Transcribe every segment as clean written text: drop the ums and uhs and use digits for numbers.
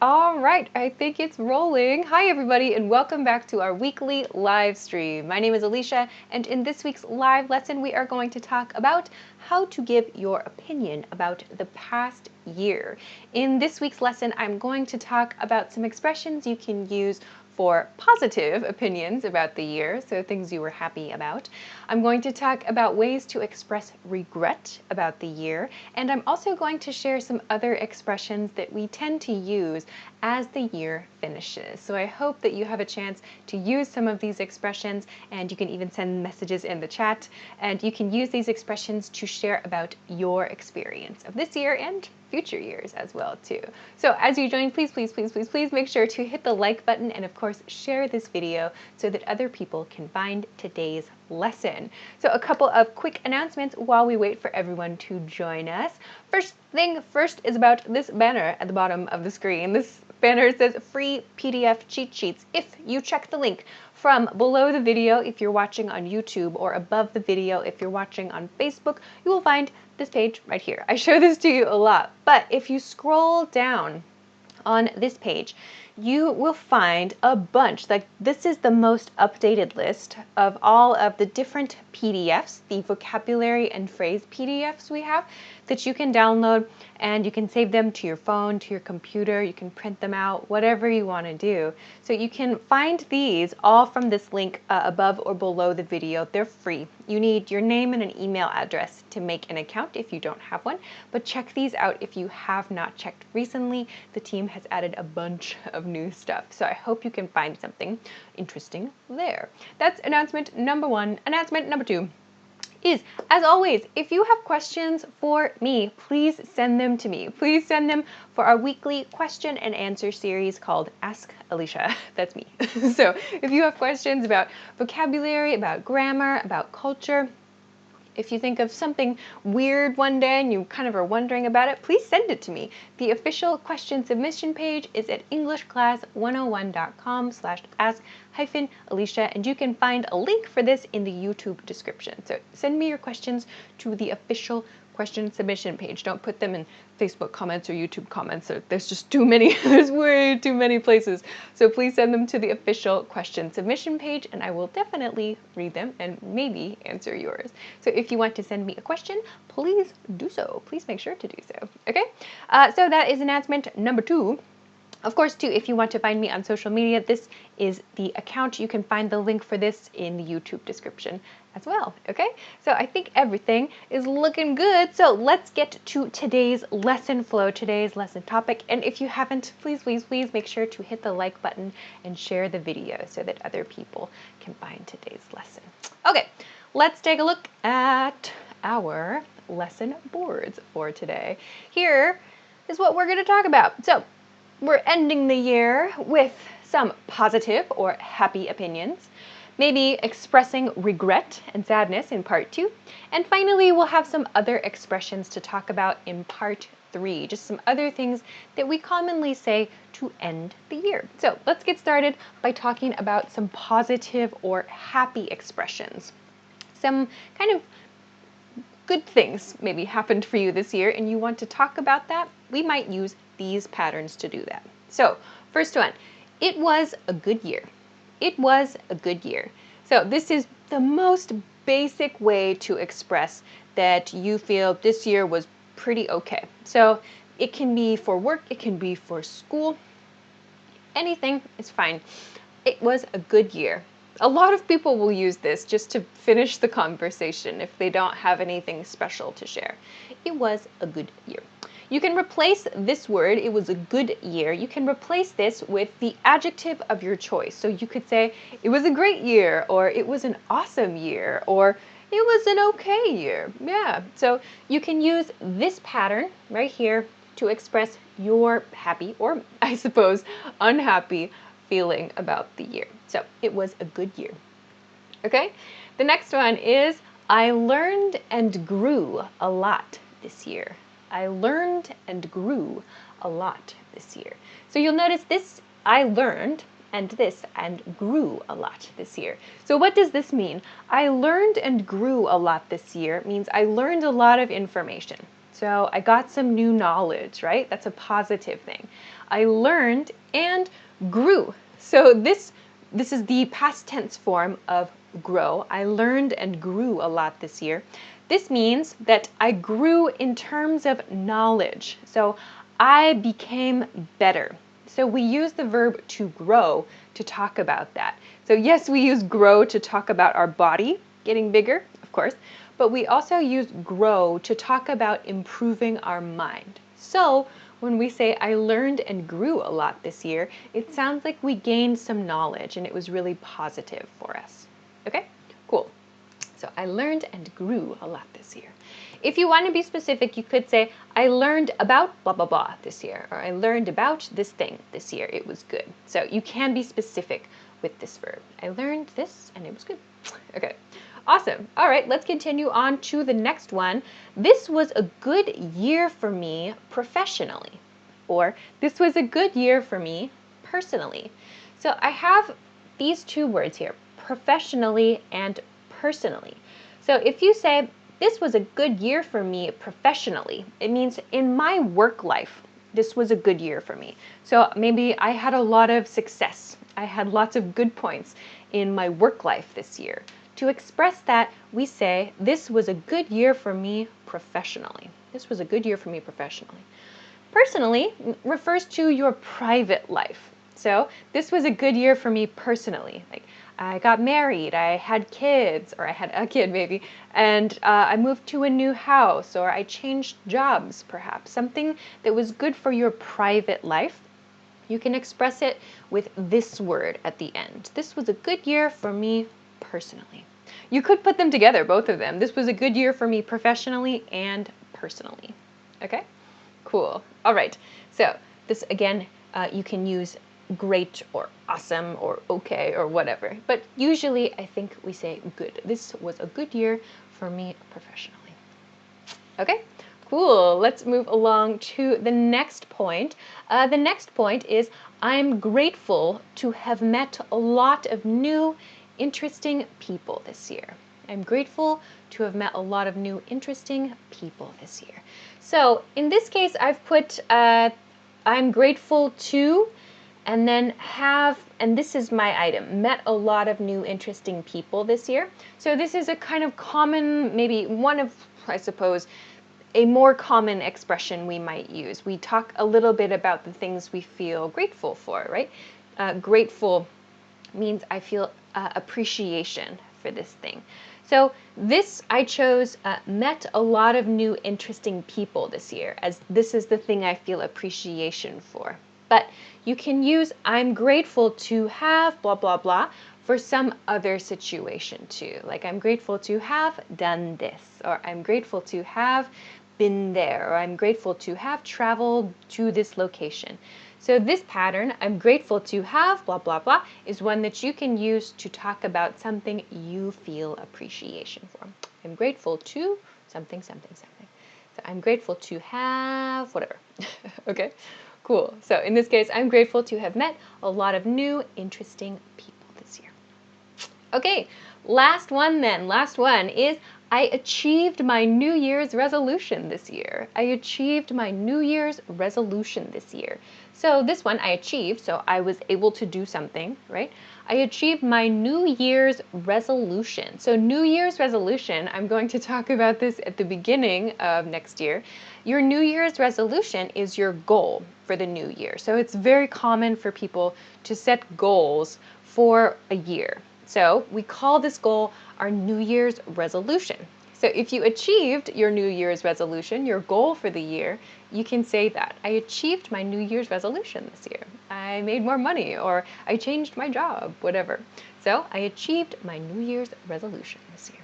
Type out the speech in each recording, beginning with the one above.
All right, I think it's rolling. Hi, everybody, and welcome back to our weekly live stream. My name is Alicia, and in this week's live lesson, we are going to talk about how to give your opinion about the past year. In this week's lesson, I'm going to talk about some expressions you can use for positive opinions about the year, so things you were happy about. I'm going to talk about ways to express regret about the year, and I'm also going to share some other expressions that we tend to use as the year finishes. So I hope that you have a chance to use some of these expressions, and you can even send messages in the chat, and you can use these expressions to share about your experience of this year and future years as well too. So as you join, please make sure to hit the like button and of course share this video so that other people can find today's lesson. So a couple of quick announcements while we wait for everyone to join us. First thing first is about this banner at the bottom of the screen. This banner says free PDF cheat sheets. If you check the link from below the video if you're watching on YouTube, or above the video if you're watching on Facebook, you will find this page right here. I show this to you a lot, but if you scroll down on this page, you will find a bunch. Like, this is the most updated list of all of the different PDFs, the vocabulary and phrase PDFs we have, that you can download, and you can save them to your phone, to your computer, you can print them out, whatever you want to do. So you can find these all from this link above or below the video. They're free. You need your name and an email address to make an account if you don't have one, but check these out if you have not checked recently. The team has added a bunch of new stuff, so I hope you can find something interesting there. That's announcement number one. Announcement number two is, as always, if you have questions for me, please send them to me. Please send them for our weekly question and answer series called Ask Alicia. That's me. So if you have questions about vocabulary, about grammar, about culture, if you think of something weird one day and you kind of are wondering about it, please send it to me. The official question submission page is at englishclass101.com/ask-Alicia, and you can find a link for this in the YouTube description. So send me your questions to the official question submission page. Don't put them in Facebook comments or YouTube comments. There's just too many. There's way too many places. So please send them to the official question submission page, and I will definitely read them and maybe answer yours. So if you want to send me a question, please do so. Please make sure to do so. Okay? So that is announcement number two. Of course, too, if you want to find me on social media, this is the account. You can find the link for this in the YouTube description as well, okay? So I think everything is looking good. So let's get to today's lesson flow, today's lesson topic. And if you haven't, please make sure to hit the like button and share the video so that other people can find today's lesson. Okay, let's take a look at our lesson boards for today. Here is what we're going to talk about. So we're ending the year with some positive or happy opinions, maybe expressing regret and sadness in part 2, and finally we'll have some other expressions to talk about in part 3, just some other things that we commonly say to end the year. So let's get started by talking about some positive or happy expressions. Some kind of good things maybe happened for you this year and you want to talk about that, we might use these patterns to do that. So first one, it was a good year. It was a good year. So this is the most basic way to express that you feel this year was pretty okay. So it can be for work, it can be for school, anything is fine. It was a good year. A lot of people will use this just to finish the conversation if they don't have anything special to share. It was a good year. You can replace this word, it was a good year, you can replace this with the adjective of your choice. So you could say, it was a great year, or it was an awesome year, or it was an okay year. Yeah, so you can use this pattern right here to express your happy, or I suppose unhappy, feeling about the year. So it was a good year. Okay, the next one is, I learned and grew a lot this year. I learned and grew a lot this year. So you'll notice this, I learned, and this, and grew a lot this year. So what does this mean? I learned and grew a lot this year means I learned a lot of information. So I got some new knowledge, right? That's a positive thing. I learned and grew. So this is the past tense form of grow. I learned and grew a lot this year. This means that I grew in terms of knowledge. So I became better. So we use the verb to grow to talk about that. So yes, we use grow to talk about our body getting bigger, of course, but we also use grow to talk about improving our mind. So when we say I learned and grew a lot this year, it sounds like we gained some knowledge and it was really positive for us. Okay, cool. So I learned and grew a lot this year. If you want to be specific, you could say, I learned about blah, blah, blah this year, or I learned about this thing this year. It was good. So you can be specific with this verb. I learned this and it was good. Okay, awesome. All right, let's continue on to the next one. This was a good year for me professionally, or this was a good year for me personally. So I have these two words here, professionally and personally. So if you say, this was a good year for me professionally, it means in my work life, this was a good year for me. So maybe I had a lot of success. I had lots of good points in my work life this year. To express that, we say, this was a good year for me professionally. This was a good year for me professionally. Personally refers to your private life. So this was a good year for me personally. Like I got married, I had kids, or I had a kid maybe, and I moved to a new house, or I changed jobs perhaps. Something that was good for your private life. You can express it with this word at the end. This was a good year for me personally. You could put them together, both of them. This was a good year for me professionally and personally. Okay? Cool. All right. So this again, you can use great or awesome or okay or whatever. But usually I think we say good. This was a good year for me professionally. Okay, cool. Let's move along to the next point. The next point is I'm grateful to have met a lot of new, interesting people this year. I'm grateful to have met a lot of new, interesting people this year. So in this case, I've put I'm grateful to, and then have, and this is my item, met a lot of new, interesting people this year. So this is a kind of common, maybe one of, I suppose, a more common expression we might use. We talk a little bit about the things we feel grateful for, right? Grateful means I feel appreciation for this thing. So this I chose met a lot of new interesting people this year, as this is the thing I feel appreciation for. But you can use I'm grateful to have blah, blah, blah for some other situation too. Like I'm grateful to have done this, or I'm grateful to have been there, or I'm grateful to have traveled to this location. So this pattern, I'm grateful to have blah, blah, blah, is one that you can use to talk about something you feel appreciation for. I'm grateful to something, something, something. So I'm grateful to have whatever. Okay, cool. So in this case, I'm grateful to have met a lot of new, interesting people this year. Okay, last one then. Last one is I achieved my New Year's resolution this year. I achieved my New Year's resolution this year. So this one I achieved, so I was able to do something, right? I achieved my New Year's resolution. So New Year's resolution, I'm going to talk about this at the beginning of next year. Your New Year's resolution is your goal for the new year. So it's very common for people to set goals for a year. So we call this goal our New Year's resolution. So if you achieved your New Year's resolution, your goal for the year, you can say that. I achieved my New Year's resolution this year. I made more money, or I changed my job, whatever. So I achieved my New Year's resolution this year.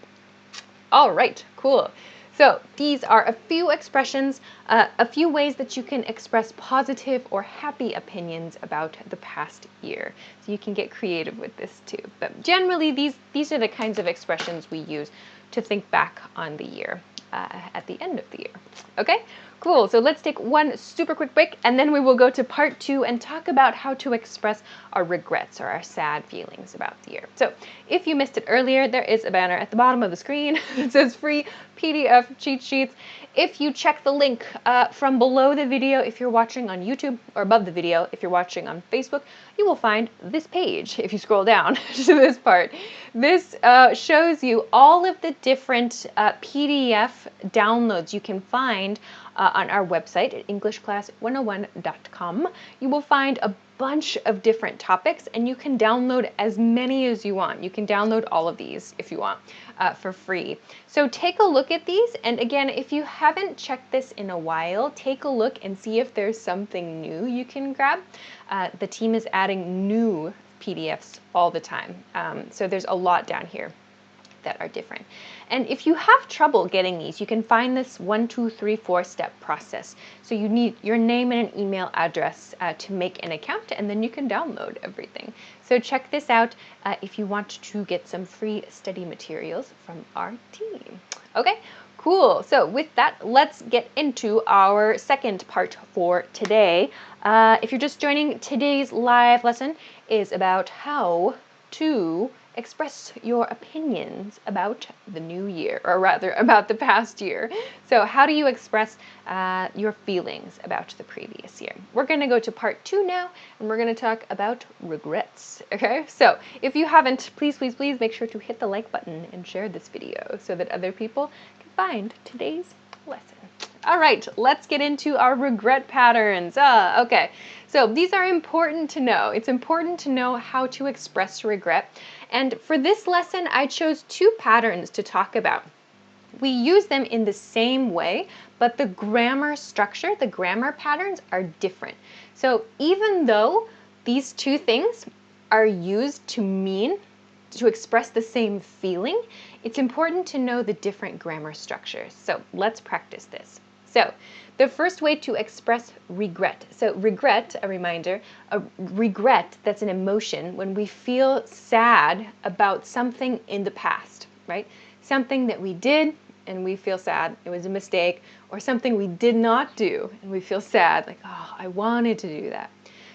All right, cool. So these are a few expressions, a few ways that you can express positive or happy opinions about the past year. So you can get creative with this too. But generally, these are the kinds of expressions we use to think back on the year at the end of the year. Okay, Cool, so let's take one super quick break and then we will go to part 2 and talk about how to express our regrets or our sad feelings about the year. So if you missed it earlier, there is a banner at the bottom of the screen that says free PDF cheat sheets. If you check the link from below the video if you're watching on YouTube, or above the video if you're watching on Facebook, you will find this page if you scroll down to this part. This shows you all of the different PDF downloads you can find on our website at EnglishClass101.com. You will find a bunch of different topics and you can download as many as you want. You can download all of these if you want for free. So take a look at these, and again, if you haven't checked this in a while, take a look and see if there's something new you can grab. The team is adding new PDFs all the time, so there's a lot down here that are different. And if you have trouble getting these, you can find this 1, 2, 3, 4 step process. So you need your name and an email address to make an account, and then you can download everything. So check this out if you want to get some free study materials from our team. Okay, cool. So with that, let's get into our second part for today. If you're just joining, today's live lesson is about how to express your opinions about the new year, or rather about the past year. So how do you express your feelings about the previous year? We're going to go to part 2 now, and we're going to talk about regrets. Okay, so if you haven't, please make sure to hit the like button and share this video so that other people can find today's lesson. All right, let's get into our regret patterns. Okay, so these are important to know. It's important to know how to express regret. And for this lesson, I chose 2 patterns to talk about. We use them in the same way, but the grammar structure, the grammar patterns are different. So even though these 2 things are used to express the same feeling, it's important to know the different grammar structures. So let's practice this. So the first way to express regret. So regret, a reminder, a regret, that's an emotion when we feel sad about something in the past, right? Something that we did and we feel sad, it was a mistake, or something we did not do and we feel sad, like, oh, I wanted to do that.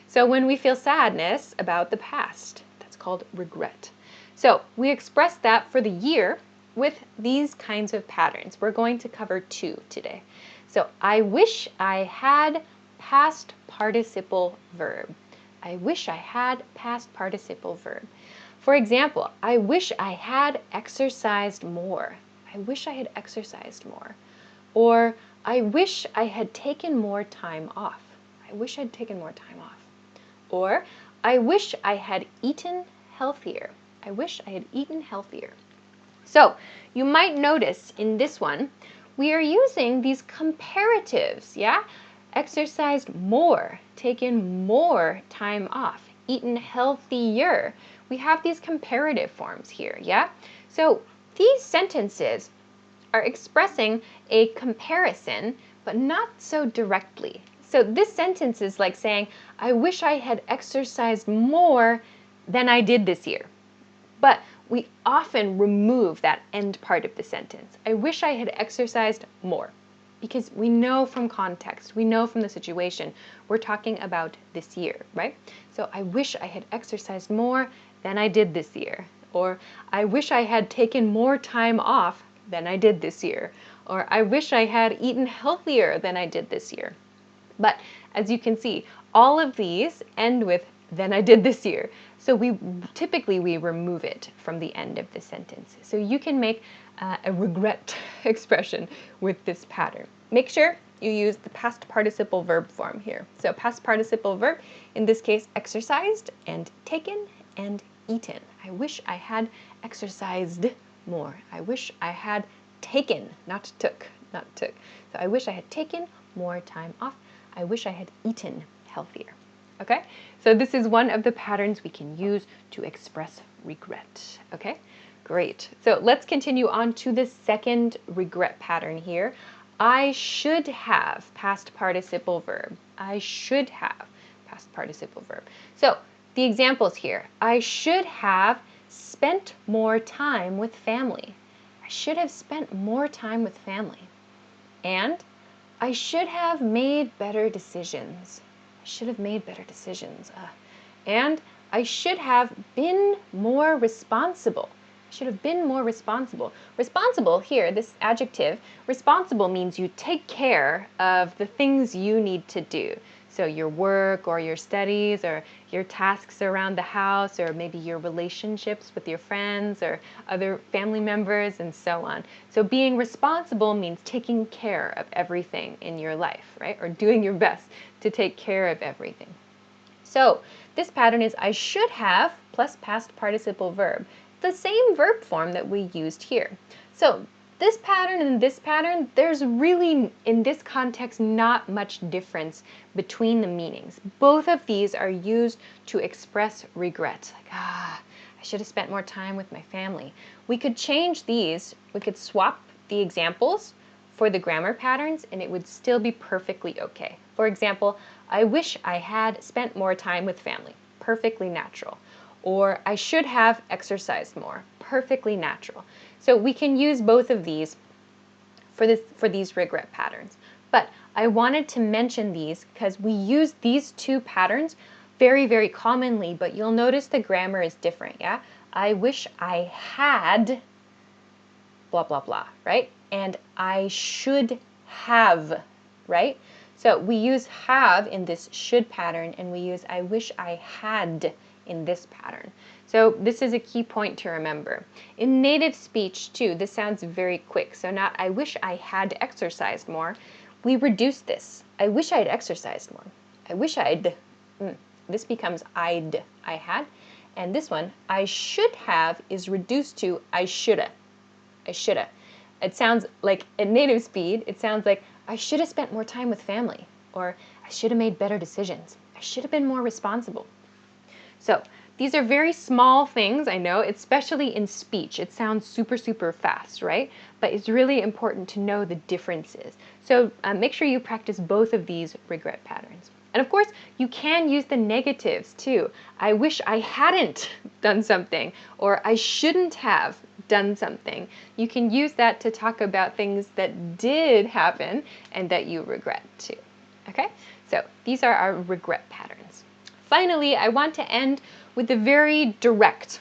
So when we feel sadness about the past, that's called regret. So we express that for the year with these kinds of patterns. We're going to cover 2 today. So I wish I had past participle verb. I wish I had past participle verb. For example, I wish I had exercised more. I wish I had exercised more. Or I wish I had taken more time off. I wish I'd taken more time off. Or I wish I had eaten healthier. I wish I had eaten healthier. So you might notice in this one, we are using these comparatives, yeah? Exercised more, taken more time off, eaten healthier. We have these comparative forms here, yeah? So these sentences are expressing a comparison, but not so directly. So this sentence is like saying, I wish I had exercised more than I did this year. But we often remove that end part of the sentence. I wish I had exercised more, because we know from context, we know from the situation, we're talking about this year, right? So I wish I had exercised more than I did this year. Or I wish I had taken more time off than I did this year. Or I wish I had eaten healthier than I did this year. But as you can see, all of these end with than I did this year. So we typically remove it from the end of the sentence. So you can make a regret expression with this pattern. Make sure you use the past participle verb form here. So past participle verb, in this case, exercised and taken and eaten. I wish I had exercised more. I wish I had taken, not took, not took. So I wish I had taken more time off. I wish I had eaten healthier. Okay, so this is one of the patterns we can use to express regret. Okay, great. So let's continue on to the second regret pattern here. I should have past participle verb. I should have past participle verb. So the examples here, I should have spent more time with family. I should have spent more time with family. And I should have made better decisions. I should have made better decisions. And I should have been more responsible. I should have been more responsible. Responsible here, this adjective, responsible means you take care of the things you need to do. So your work or your studies or your tasks around the house or maybe your relationships with your friends or other family members and so on. So being responsible means taking care of everything in your life, right? Or doing your best to take care of everything. So this pattern is I should have plus past participle verb, the same verb form that we used here. So this pattern and this pattern, there's really, in this context, not much difference between the meanings. Both of these are used to express regret. Like, I should have spent more time with my family. We could change these, we could swap the examples for the grammar patterns and it would still be perfectly okay. For example, I wish I had spent more time with family. Perfectly natural. Or I should have exercised more. Perfectly natural. So we can use both of these for these regret patterns. But I wanted to mention these because we use these two patterns very, very commonly, but you'll notice the grammar is different, yeah? I wish I had blah, blah, blah, right? And I should have, right? So we use have in this should pattern and we use I wish I had in this pattern. So this is a key point to remember. In native speech too, this sounds very quick. So not I wish I had exercised more. We reduce this. I wish I'd exercised more. I wish I'd. This becomes I had. And this one, I should have, is reduced to I shoulda. I shoulda. It sounds like, at native speed, it sounds like I should have spent more time with family, or I should have made better decisions. I should have been more responsible. So these are very small things, I know, especially in speech. It sounds super, super fast, right? But it's really important to know the differences. So make sure you practice both of these regret patterns. And of course, you can use the negatives too. I wish I hadn't done something, or I shouldn't have done something. You can use that to talk about things that did happen and that you regret too. Okay? So these are our regret patterns. Finally, I want to end with a very direct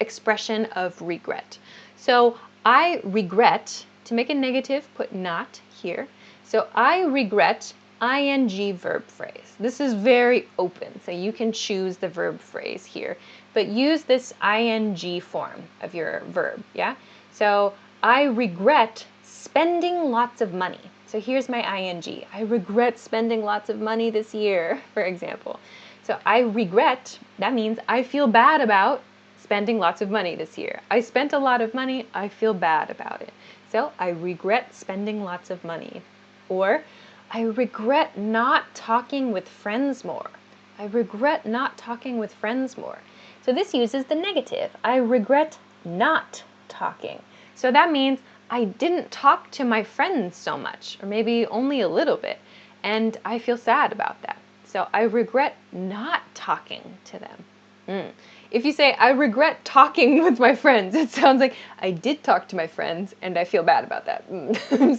expression of regret. So I regret, to make a negative, put not here. So I regret ing verb phrase. This is very open, so you can choose the verb phrase here, but use this ing form of your verb, yeah? So I regret spending lots of money. So here's my ing. I regret spending lots of money this year, for example. So I regret, that means I feel bad about spending lots of money this year. I spent a lot of money, I feel bad about it. So I regret spending lots of money. Or I regret not talking with friends more. I regret not talking with friends more. So this uses the negative. I regret not talking. So that means I didn't talk to my friends so much, or maybe only a little bit, and I feel sad about that. So I regret not talking to them. If you say, I regret talking with my friends, it sounds like I did talk to my friends and I feel bad about that.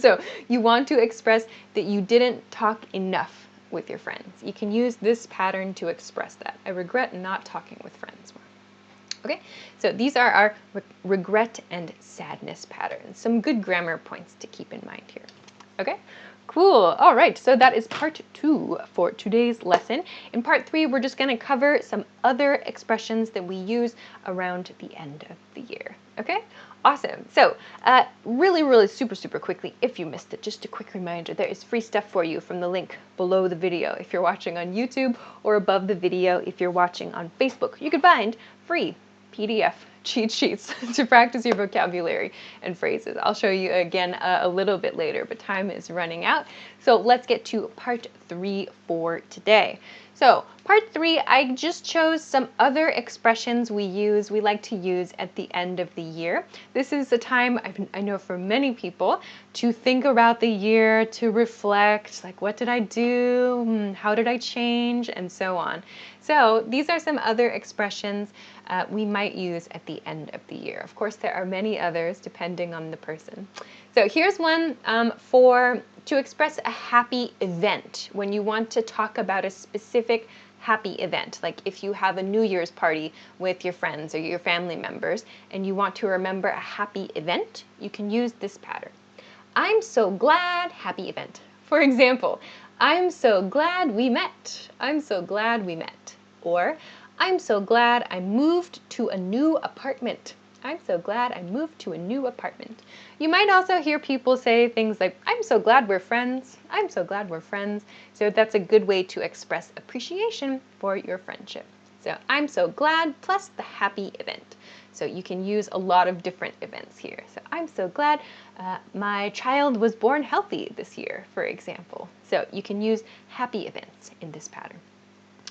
So you want to express that you didn't talk enough with your friends. You can use this pattern to express that. I regret not talking with friends more. Okay, so these are our regret and sadness patterns. Some good grammar points to keep in mind here. Okay, cool. All right, so that is part 2 for today's lesson. In part 3, we're just going to cover some other expressions that we use around the end of the year. Okay, awesome. So really super, super quickly, if you missed it, just a quick reminder, there is free stuff for you from the link below the video if you're watching on YouTube, or above the video if you're watching on Facebook. You can find free PDF cheat sheets to practice your vocabulary and phrases. I'll show you again a little bit later, but time is running out. So let's get to part 3 for today. So part 3, I just chose some other expressions we like to use at the end of the year. This is a time, I know for many people, to think about the year, to reflect, like what did I do, how did I change, and so on. So these are some other expressions we might use at the end of the year. Of course, there are many others depending on the person. So here's one for to express a happy event when you want to talk about a specific happy event. Like if you have a New Year's party with your friends or your family members and you want to remember a happy event, you can use this pattern. I'm so glad, happy event. For example, I'm so glad we met. I'm so glad we met. Or, I'm so glad I moved to a new apartment. I'm so glad I moved to a new apartment. You might also hear people say things like, I'm so glad we're friends. I'm so glad we're friends. So that's a good way to express appreciation for your friendship. So I'm so glad plus the happy event. So you can use a lot of different events here. So I'm so glad my child was born healthy this year, for example. So you can use happy events in this pattern.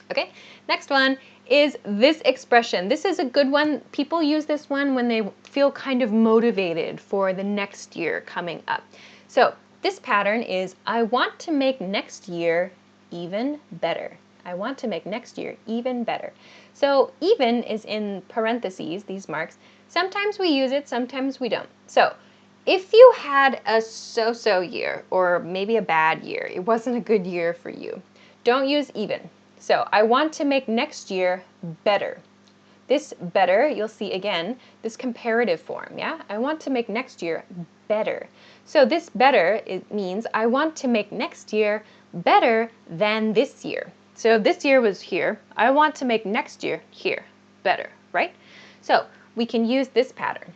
Okay, next one is this expression. This is a good one. People use this one when they feel kind of motivated for the next year coming up. So this pattern is, I want to make next year even better. I want to make next year even better. So even is in parentheses, these marks. Sometimes we use it, sometimes we don't. So if you had a so-so year or maybe a bad year, it wasn't a good year for you, don't use even. So I want to make next year better. This better, you'll see again, this comparative form, yeah? I want to make next year better. So this better, it means I want to make next year better than this year. So this year was here. I want to make next year here better, right? So we can use this pattern.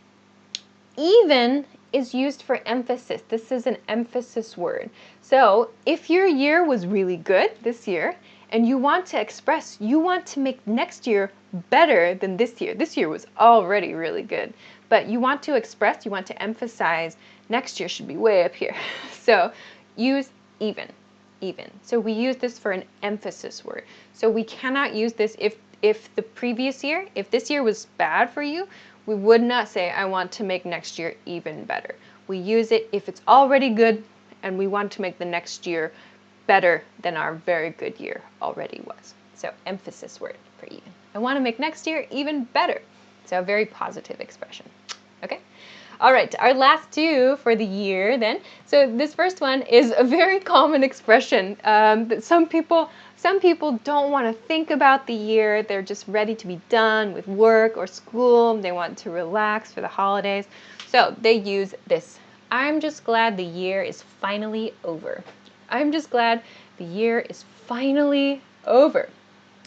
Even is used for emphasis. This is an emphasis word. So if your year was really good this year, and you want to express, you want to make next year better than this year. This year was already really good, but you want to express, you want to emphasize, next year should be way up here. So use even, even. So we use this for an emphasis word. So we cannot use this if the previous year, if this year was bad for you, we would not say, I want to make next year even better. We use it if it's already good and we want to make the next year better than our very good year already was. So emphasis word for even. I want to make next year even better. So a very positive expression. Okay? All right, our last two for the year then. So this first one is a very common expression that some people don't want to think about the year. They're just ready to be done with work or school. They want to relax for the holidays. So they use this. I'm just glad the year is finally over. I'm just glad the year is finally over.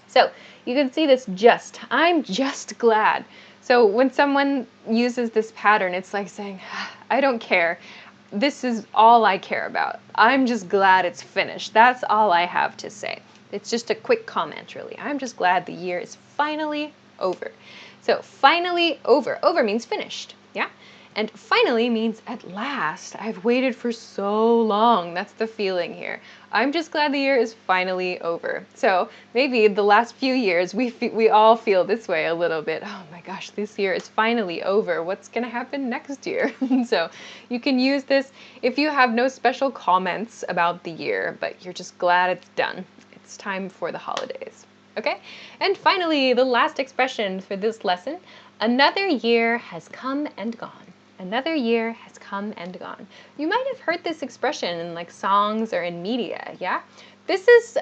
So you can see this just. I'm just glad. So when someone uses this pattern, it's like saying, I don't care. This is all I care about. I'm just glad it's finished. That's all I have to say. It's just a quick comment, really. I'm just glad the year is finally over. So finally over. Over means finished, yeah? And finally means at last. I've waited for so long. That's the feeling here. I'm just glad the year is finally over. So maybe the last few years we all feel this way a little bit. Oh my gosh, this year is finally over. What's going to happen next year? So you can use this if you have no special comments about the year, but you're just glad it's done. It's time for the holidays. Okay? And finally, the last expression for this lesson, another year has come and gone. Another year has come and gone. You might have heard this expression in like songs or in media, yeah? This is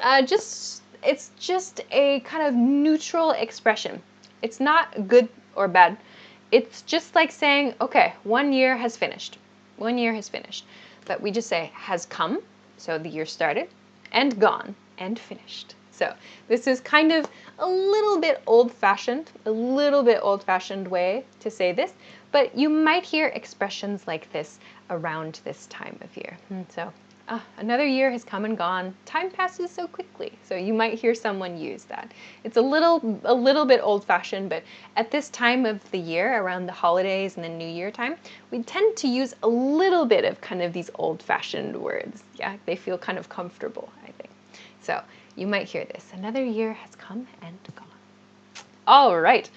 it's just a kind of neutral expression. It's not good or bad. It's just like saying, okay, 1 year has finished. 1 year has finished. But we just say has come, so the year started, and gone, and finished. So this is kind of a little bit old-fashioned way to say this, but you might hear expressions like this around this time of year. So another year has come and gone. Time passes so quickly. So you might hear someone use that. It's a little bit old-fashioned, but at this time of the year, around the holidays and the New Year time, we tend to use a little bit of kind of these old-fashioned words. Yeah, they feel kind of comfortable, I think. So you might hear this. Another year has come and gone. All right.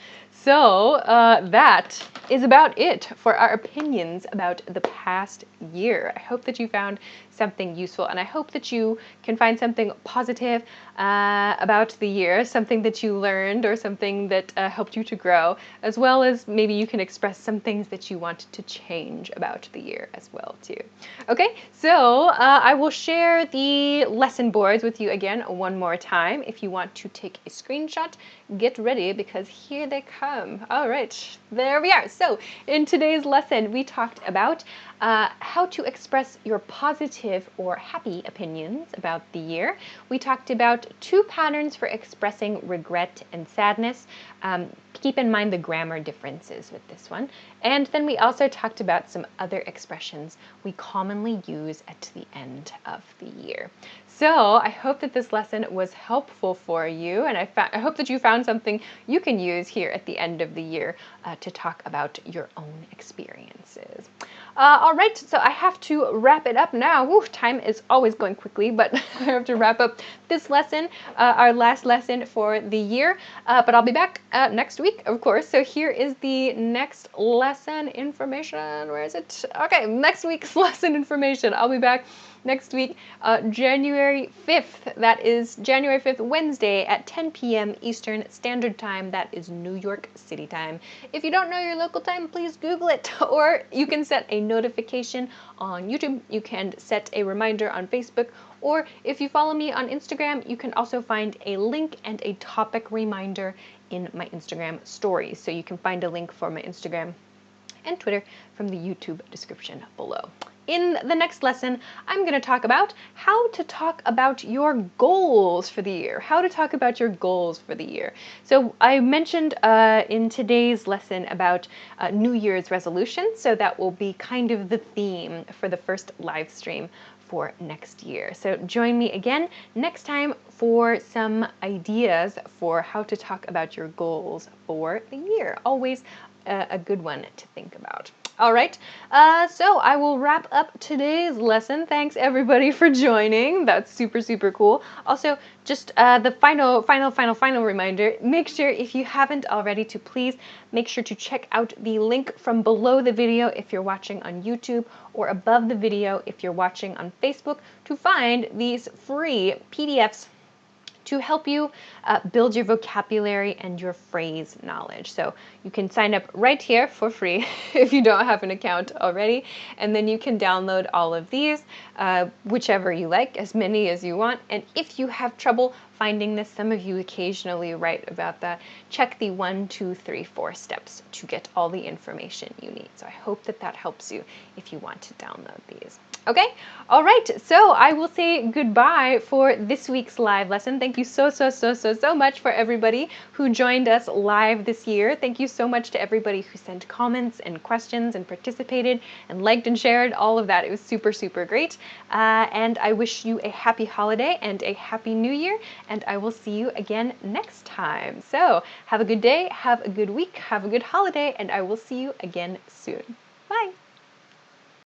So that is about it for our opinions about the past year. I hope that you found something useful, and I hope that you can find something positive about the year, something that you learned or something that helped you to grow, as well as maybe you can express some things that you want to change about the year as well too. Okay, so I will share the lesson boards with you again one more time. If you want to take a screenshot, get ready because here they come. All right, there we are. So in today's lesson, we talked about how to express your positive or happy opinions about the year. We talked about 2 patterns for expressing regret and sadness. Keep in mind the grammar differences with this one. And then we also talked about some other expressions we commonly use at the end of the year. So I hope that this lesson was helpful for you, and I hope that you found something you can use here at the end of the year to talk about your own experiences. All right, so I have to wrap it up now. Woo, time is always going quickly, but I have to wrap up this lesson, our last lesson for the year. But I'll be back next week, of course. So here is the next lesson information. Where is it? Okay, next week's lesson information. I'll be back next week, January 5th. That is January 5th, Wednesday at 10 p.m. Eastern Standard Time. That is New York City time. If you don't know your local time, please Google it, or you can set a notification on YouTube. You can set a reminder on Facebook, or if you follow me on Instagram, you can also find a link and a topic reminder in my Instagram stories. So you can find a link for my Instagram and Twitter from the YouTube description below. In the next lesson, I'm going to talk about how to talk about your goals for the year. How to talk about your goals for the year. So I mentioned in today's lesson about New Year's resolutions, so that will be kind of the theme for the first live stream for next year. So join me again next time for some ideas for how to talk about your goals for the year. Always a good one to think about. All right, so I will wrap up today's lesson. Thanks everybody for joining. That's super, super cool. Also, just the final reminder, make sure if you haven't already to please make sure to check out the link from below the video if you're watching on YouTube, or above the video if you're watching on Facebook, to find these free PDFs to help you build your vocabulary and your phrase knowledge. So you can sign up right here for free if you don't have an account already, and then you can download all of these, whichever you like, as many as you want. And if you have trouble finding this, some of you occasionally write about that, check the 1, 2, 3, 4 steps to get all the information you need. So I hope that that helps you if you want to download these. Okay, all right, so I will say goodbye for this week's live lesson. Thank you so much for everybody who joined us live this year. Thank you so much to everybody who sent comments and questions and participated and liked and shared, all of that. It was super, super great. And I wish you a happy holiday and a happy new year, and I will see you again next time. So have a good day, have a good week, have a good holiday, and I will see you again soon. Bye.